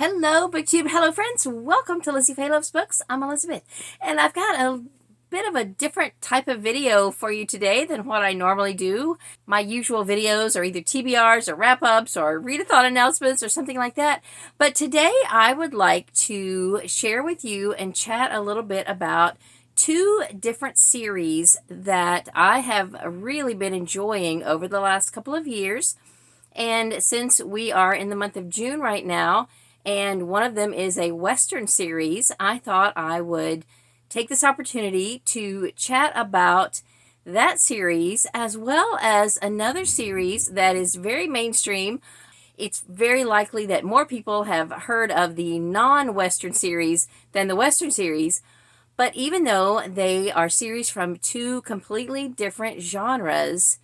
Hello, BookTube. Hello, friends. Welcome to Lizziefaye Loves Books. I'm Elizabeth, and I've got a bit of a different type of video for you today than what I normally do. My usual videos are either TBRs or wrap-ups or readathon announcements or something like that. But today I would like to share with you and chat a little bit about two different series that I have really been enjoying over the last couple of years. And since we are in the month of June right now, and one of them is a Western series, I thought I would take this opportunity to chat about that series as well as another series that is very mainstream. It's very likely that more people have heard of the non-Western series than the Western series, but even though they are series from two completely different genres,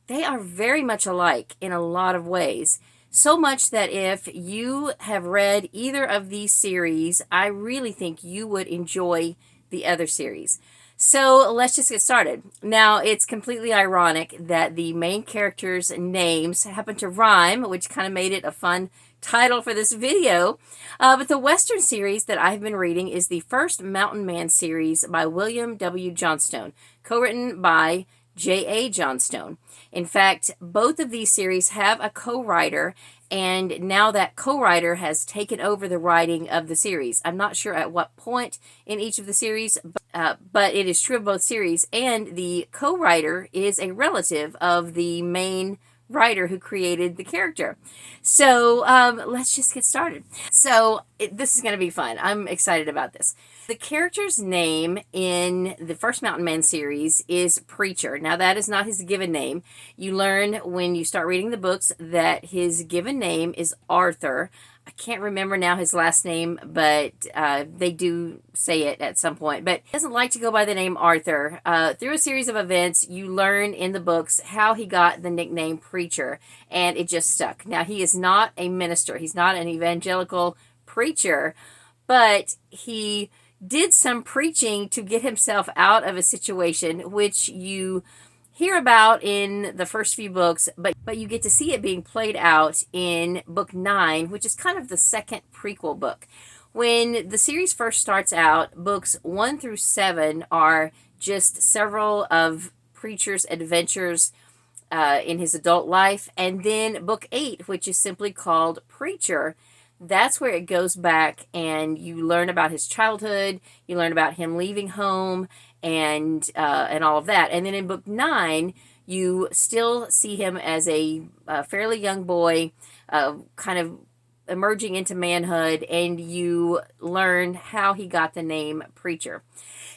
they are very much alike in a lot of ways. So much that if you have read either of these series, I really think you would enjoy the other series. So let's just get started. Now, it's completely ironic that the main characters' names happen to rhyme, which kind of made it a fun title for this video. But the Western series that I've been reading is the First Mountain Man series by William W. Johnstone, co-written by J.A. Johnstone. In fact, both of these series have a co-writer, and now that co-writer has taken over the writing of the series. I'm not sure at what point in each of the series, but it is true of both series, and the co-writer is a relative of the main writer who created the character. So let's just get started. So this is going to be fun. I'm excited about this. The character's name in the First Mountain Man series is Preacher. Now, that is not his given name. You learn when you start reading the books that his given name is Arthur. I can't remember now his last name, but they do say it at some point. But he doesn't like to go by the name Arthur. Through a series of events, you learn in the books how he got the nickname Preacher, and it just stuck. Now, he is not a minister. He's not an evangelical preacher, but he did some preaching to get himself out of a situation, which you hear about in the first few books, but you get to see it being played out in book 9, which is kind of the second prequel book. When the series first starts out, books 1 through 7 are just several of Preacher's adventures in his adult life, and then book 8, which is simply called Preacher, that's where it goes back and you learn about his childhood, you learn about him leaving home, and all of that. And then in book 9, you still see him as a fairly young boy, kind of emerging into manhood, and you learn how he got the name Preacher.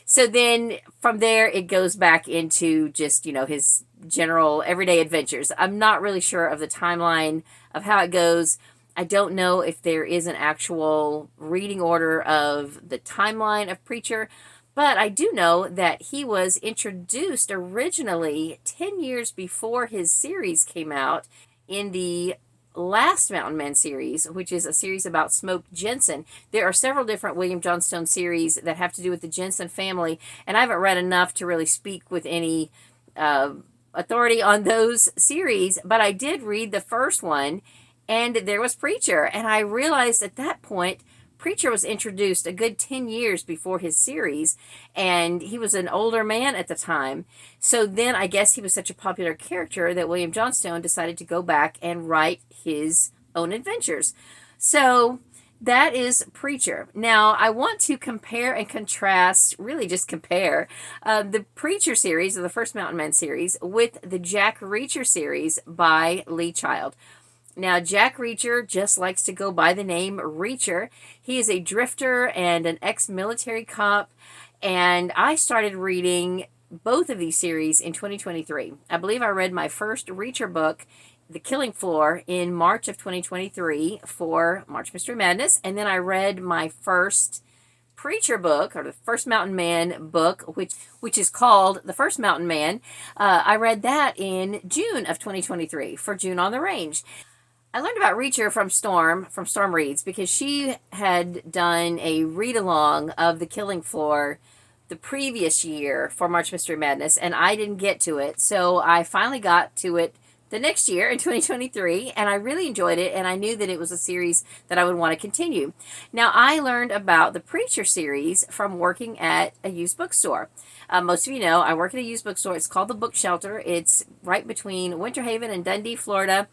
So then from there, it goes back into just, his general everyday adventures. I'm not really sure of the timeline of how it goes. I don't know if there is an actual reading order of the timeline of Preacher, but I do know that he was introduced originally 10 years before his series came out in the last Mountain Man series, which is a series about smoked ginseng. There are several different William Johnstone series that have to do with the ginseng family, and I haven't read enough to really speak with any authority on those series, but I did read the first one, and there was Preacher, and I realized at that point Preacher was introduced a good 10 years before his series, and he was an older man at the time. So then I guess he was such a popular character that William Johnstone decided to go back and write his own adventures. So that is Preacher. Now, I want to compare and contrast, really just compare, the Preacher series, or the First Mountain Man series, with the Jack Reacher series by Lee Child. Now, Jack Reacher just likes to go by the name Reacher. He is a drifter and an ex-military cop, and I started reading both of these series in 2023. I believe I read my first Reacher book, The Killing Floor, in March of 2023 for March Mystery Madness, and then I read my first Preacher book, or the First Mountain Man book, which is called The First Mountain Man. I read that in June of 2023 for June on the Range. I learned about Reacher from StormReads, because she had done a read-along of The Killing Floor the previous year for March Mystery Madness, and I didn't get to it, so I finally got to it the next year in 2023, and I really enjoyed it, and I knew that it was a series that I would want to continue. Now, I learned about the Preacher series from working at a used bookstore. Most of you know I work at a used bookstore. It's called the Book Shelter. It's right between Winter Haven and Dundee, Florida.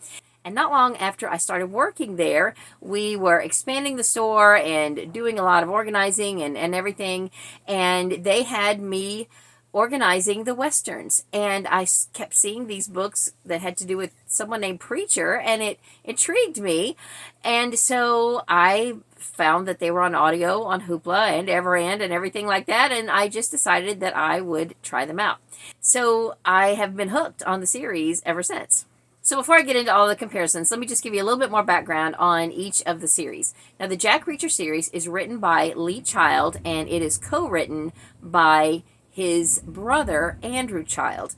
And not long after I started working there, we were expanding the store and doing a lot of organizing and everything. And they had me organizing the Westerns. And I kept seeing these books that had to do with someone named Preacher, and it intrigued me. And so I found that they were on audio on Hoopla and Everand and everything like that, and I just decided that I would try them out. So I have been hooked on the series ever since. So before I get into all the comparisons, let me just give you a little bit more background on each of the series. Now, the Jack Reacher series is written by Lee Child, and it is co-written by his brother, Andrew Child.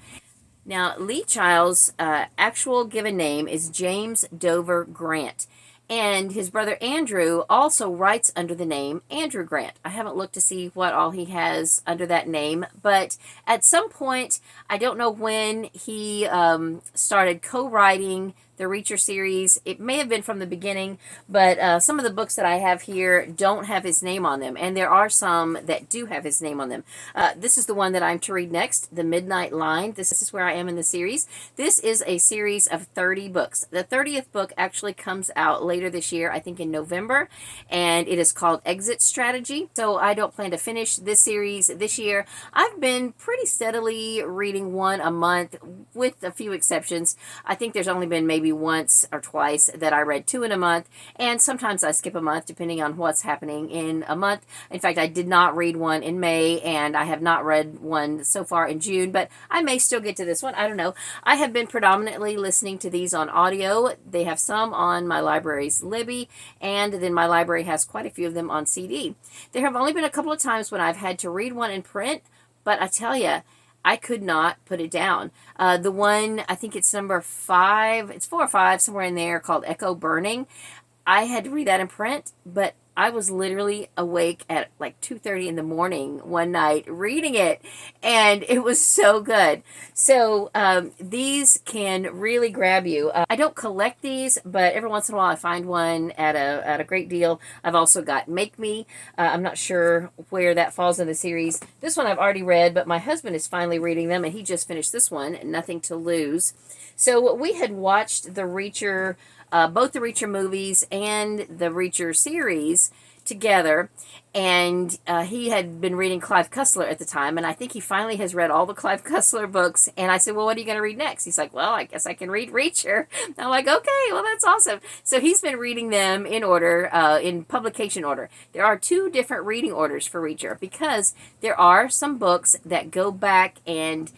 Now, Lee Child's actual given name is James Dover Grant. And his brother Andrew also writes under the name Andrew Grant. I haven't looked to see what all he has under that name, but at some point, I don't know when he started co-writing the Reacher series. It may have been from the beginning, but some of the books that I have here don't have his name on them, and there are some that do have his name on them. This is the one that I'm to read next, The Midnight Line. This is where I am in the series. This is a series of 30 books. The 30th book actually comes out later this year, I think in November, and it is called Exit Strategy. So I don't plan to finish this series this year. I've been pretty steadily reading one a month with a few exceptions. I think there's only been maybe once or twice that I read 2 in a month, and sometimes I skip a month depending on what's happening in a month. In fact, I did not read one in May, and I have not read one so far in June, but I may still get to this one. I don't know. I have been predominantly listening to these on audio. They have some on my library's Libby, and then my library has quite a few of them on CD. There have only been a couple of times when I've had to read one in print, but I tell you, I could not put it down. The one, I think it's number 5, it's 4 or 5, somewhere in there, called Echo Burning. I had to read that in print, but I was literally awake at like 2:30 in the morning one night reading it, and it was so good. So these can really grab you. I don't collect these, but every once in a while I find one at a great deal. I've also got Make Me. I'm not sure where that falls in the series. This one I've already read, but my husband is finally reading them, and he just finished this one, Nothing to Lose. So we had watched the Reacher, both the Reacher movies and the Reacher series together, and he had been reading Clive Cussler at the time, and I think he finally has read all the Clive Cussler books, and I said, well, what are you going to read next? He's like, well, I guess I can read Reacher. I'm like, okay, well, that's awesome. So he's been reading them in order, in publication order. There are 2 different reading orders for Reacher, because there are some books that go back and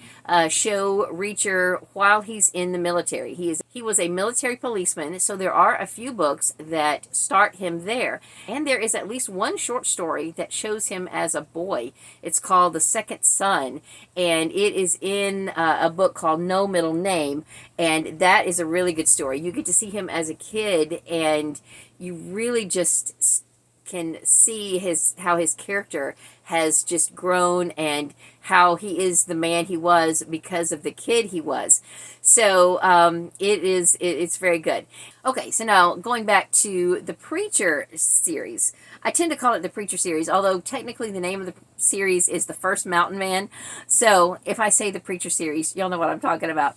show Reacher while he's in the military. He was a military policeman, so there are a few books that start him there. And there is at least one short story that shows him as a boy. It's called The Second Son, and it is in a book called No Middle Name, and that is a really good story. You get to see him as a kid, and you really just can see how his character has just grown and how he is the man he was because of the kid he was. So it's very good. Okay, so now going back to the Preacher series. I tend to call it the Preacher series, although technically the name of the series is The First Mountain Man. So if I say the Preacher series, you'll know what I'm talking about.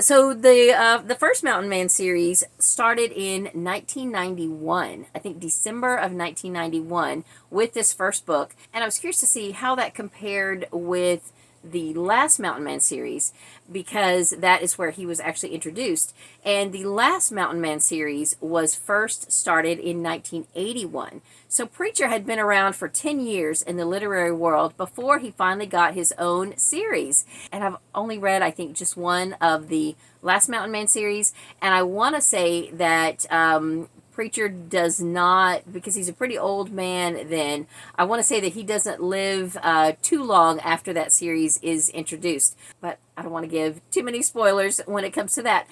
So the First Mountain Man series started in 1991, I think December of 1991, with this first book. And I was curious to see how that compared with the last Mountain Man series, because that is where he was actually introduced. And the last Mountain Man series was first started in 1981. So Preacher had been around for 10 years in the literary world before he finally got his own series. And I've only read, I think, just one of the last Mountain Man series. And I want to say that Preacher does not, because he's a pretty old man then, I want to say that he doesn't live too long after that series is introduced. But I don't want to give too many spoilers when it comes to that.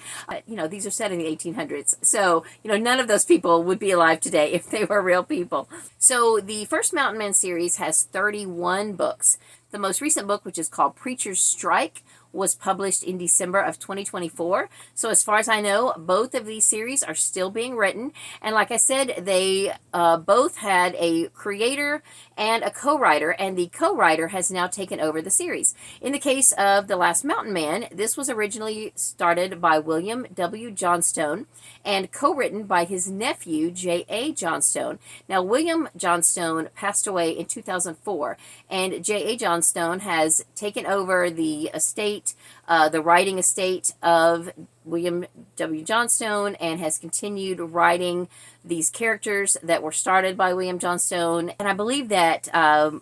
These are set in the 1800s. So, none of those people would be alive today if they were real people. So the First Mountain Man series has 31 books. The most recent book, which is called Preacher's Strike, was published in December of 2024. So as far as I know, both of these series are still being written. And like I said, they both had a creator and a co-writer, and the co-writer has now taken over the series. In the case of The Last Mountain Man, this was originally started by William W. Johnstone and co-written by his nephew, J.A. Johnstone. Now, William Johnstone passed away in 2004, and J.A. Johnstone has taken over the estate, the writing estate of William W. Johnstone, and has continued writing these characters that were started by William Johnstone. And I believe that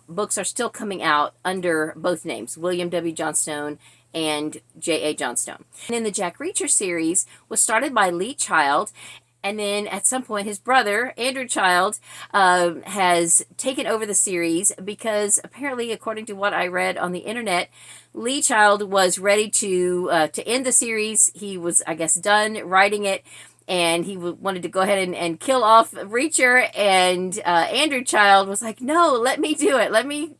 books are still coming out under both names, William W. Johnstone and J.A. Johnstone. And then the Jack Reacher series was started by Lee Child, and then at some point his brother, Andrew Child, has taken over the series because apparently, according to what I read on the internet, Lee Child was ready to end the series. He was, I guess, done writing it, and he wanted to go ahead and kill off Reacher, and Andrew Child was like, no, let me do it. Let me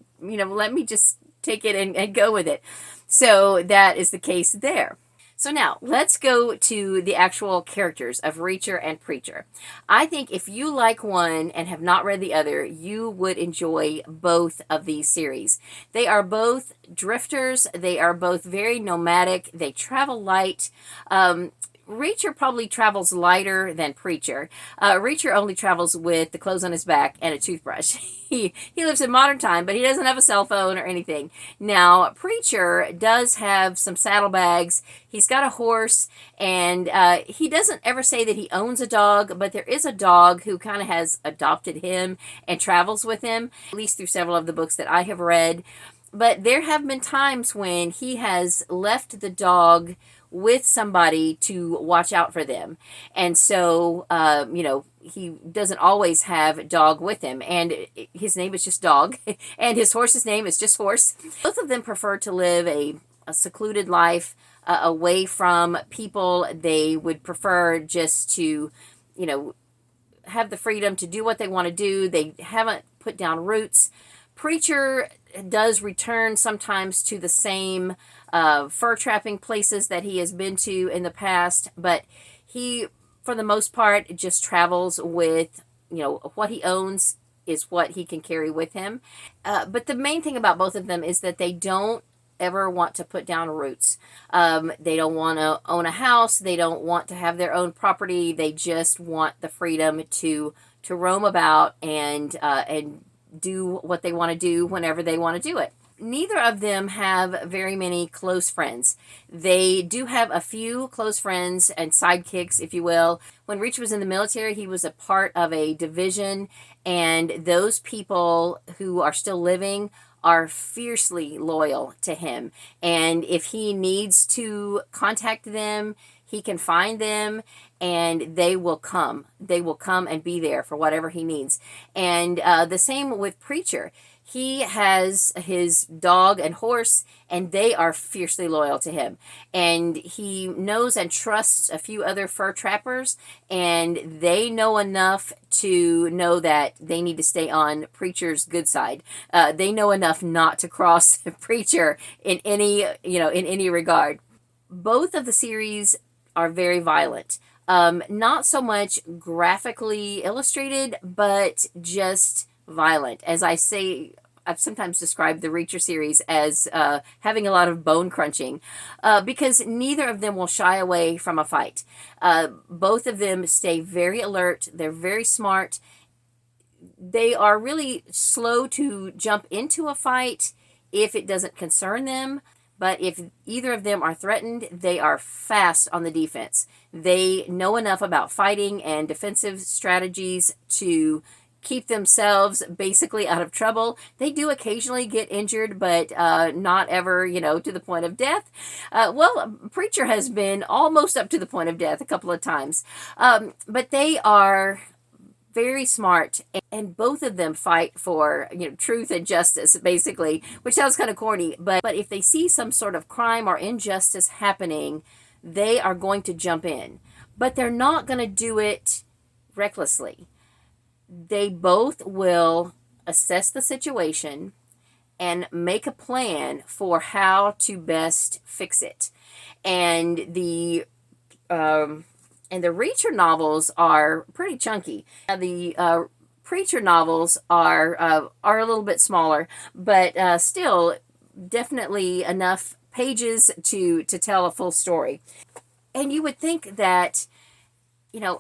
just take it and go with it. So that is the case there. So now, let's go to the actual characters of Reacher and Preacher. I think if you like one and have not read the other, you would enjoy both of these series. They are both drifters. They are both very nomadic. They travel light. Reacher probably travels lighter than Preacher. Reacher only travels with the clothes on his back and a toothbrush. He lives in modern time, but he doesn't have a cell phone or anything. Now, Preacher does have some saddlebags. He's got a horse, and he doesn't ever say that he owns a dog, but there is a dog who kind of has adopted him and travels with him, at least through several of the books that I have read. But there have been times when he has left the dog with somebody to watch out for them. And so, he doesn't always have dog with him. And his name is just Dog. And his horse's name is just Horse. Both of them prefer to live a secluded life away from people. They would prefer just to, have the freedom to do what they want to do. They haven't put down roots. Preacher does return sometimes to the same fur trapping places that he has been to in the past, but he, for the most part, just travels with, what he owns is what he can carry with him. But the main thing about both of them is that they don't ever want to put down roots. They don't want to own a house. They don't want to have their own property. They just want the freedom to roam about and do what they want to do whenever they want to do it. Neither of them have very many close friends. They do have a few close friends and sidekicks, if you will. When Reacher was in the military, he was a part of a division, and those people who are still living are fiercely loyal to him. And if he needs to contact them, he can find them, and they will come. They will come and be there for whatever he needs. And the same with Preacher. He has his dog and horse, and they are fiercely loyal to him. And he knows and trusts a few other fur trappers, and they know enough to know that they need to stay on Preacher's good side. They know enough not to cross Preacher in any regard. Both of the series are very violent. Not so much graphically illustrated, but just violent. As I say, I've sometimes described the Reacher series as having a lot of bone crunching because neither of them will shy away from a fight. Both of them stay very alert. They're very smart. They are really slow to jump into a fight if it doesn't concern them. But if either of them are threatened, they are fast on the defense. They know enough about fighting and defensive strategies to keep themselves basically out of trouble. They do occasionally get injured, but not ever, to the point of death. Preacher has been almost up to the point of death a couple of times. But they are very smart, and both of them fight for truth and justice, basically, which sounds kind of corny, but if they see some sort of crime or injustice happening, they are going to jump in, but they're not going to do it recklessly. They both will assess the situation, and make a plan for how to best fix it. And the Reacher novels are pretty chunky. The Preacher novels are a little bit smaller, but still definitely enough pages to tell a full story. And you would think that,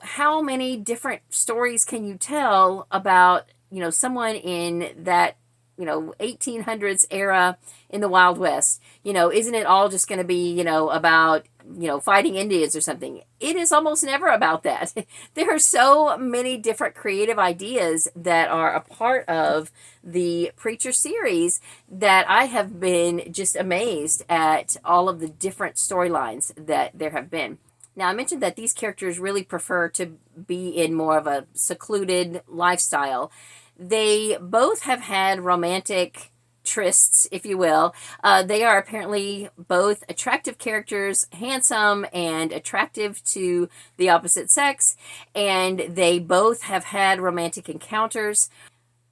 how many different stories can you tell about, someone in that, 1800s era in the Wild West? Isn't it all just going to be, about, fighting Indians or something? It is almost never about that. There are so many different creative ideas that are a part of the Preacher series that I have been just amazed at all of the different storylines that there have been. Now, I mentioned that these characters really prefer to be in more of a secluded lifestyle. They both have had romantic trysts, if you will. They are apparently both attractive characters, handsome and attractive to the opposite sex, and they both have had romantic encounters,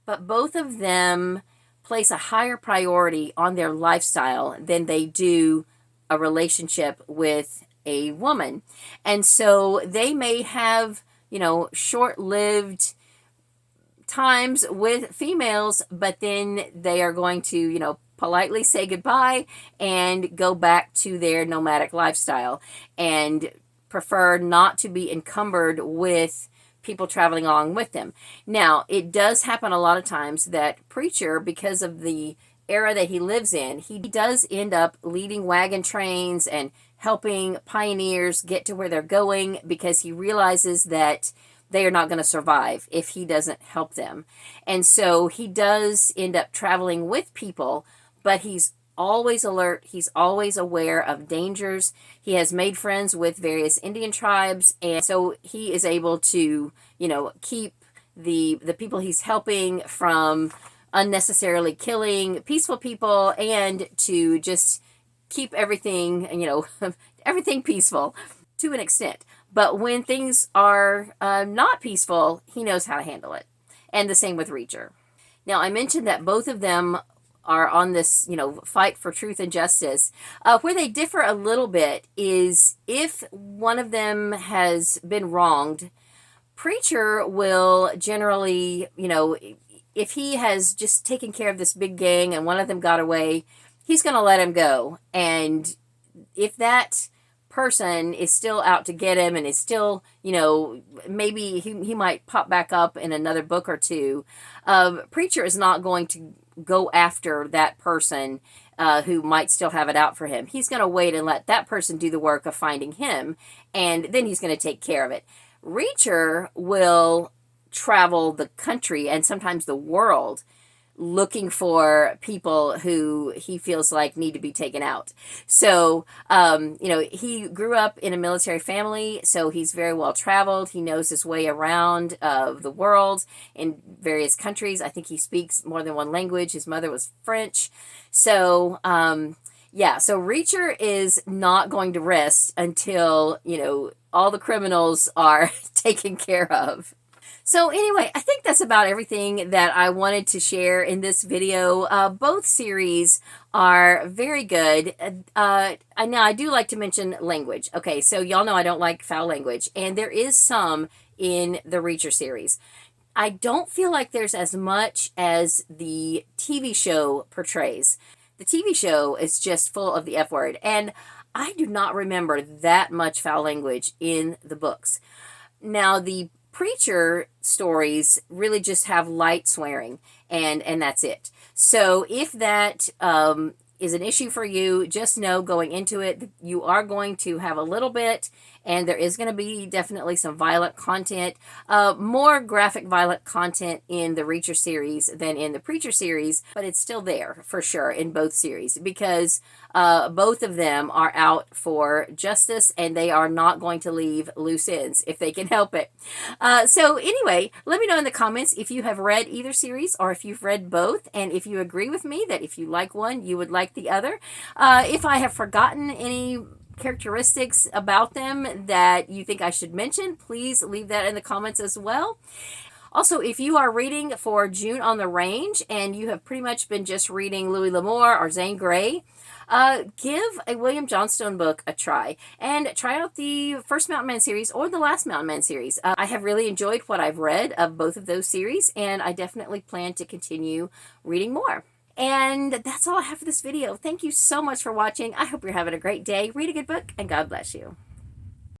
but both of them place a higher priority on their lifestyle than they do a relationship with a woman. And so they may have, short-lived times with females, but then they are going to, politely say goodbye and go back to their nomadic lifestyle and prefer not to be encumbered with people traveling along with them. Now, it does happen a lot of times that Preacher, because of the era that he lives in, he does end up leading wagon trains and helping pioneers get to where they're going, because he realizes that they are not going to survive if he doesn't help them. And so he does end up traveling with people, but he's always alert. He's always aware of dangers. He has made friends with various Indian tribes, and so he is able to, keep the people he's helping from unnecessarily killing peaceful people, and to just keep everything, everything peaceful to an extent. But when things are not peaceful, he knows how to handle it. And the same with Reacher. Now, I mentioned that both of them are on this, fight for truth and justice. Where they differ a little bit is if one of them has been wronged, Preacher will generally, if he has just taken care of this big gang and one of them got away, he's going to let him go. And if that person is still out to get him and is still, maybe he might pop back up in another book or two, Preacher is not going to go after that person who might still have it out for him. He's going to wait and let that person do the work of finding him, and then he's going to take care of it. Reacher will travel the country and sometimes the world looking for people who he feels like need to be taken out. So, he grew up in a military family, so he's very well traveled. He knows his way around the world in various countries. I think he speaks more than one language. His mother was French. So, so Reacher is not going to rest until, all the criminals are taken care of. So anyway, I think that's about everything that I wanted to share in this video. Both series are very good. Now, I do like to mention language. Okay, so y'all know I don't like foul language, and there is some in the Reacher series. I don't feel like there's as much as the TV show portrays. The TV show is just full of the F word, and I do not remember that much foul language in the books. Now, the Preacher stories really just have light swearing, and that's it. So if that is an issue for you, just know going into it, you are going to have a little bit, and there is going to be definitely some violent content, more graphic violent content in the Reacher series than in the Preacher series, but it's still there for sure in both series, because both of them are out for justice, and they are not going to leave loose ends if they can help it. So anyway, let me know in the comments if you have read either series or if you've read both, and if you agree with me that if you like one, you would like the other. If I have forgotten any characteristics about them that you think I should mention, please leave that in the comments as well. Also, if you are reading for June on the Range and you have pretty much been just reading Louis L'Amour or Zane Grey, give a William Johnstone book a try and try out the first Mountain Man series or the last Mountain Man series. I have really enjoyed what I've read of both of those series, and I definitely plan to continue reading more. And that's all I have for this video. Thank you so much for watching. I hope you're having a great day. Read a good book, and God bless you.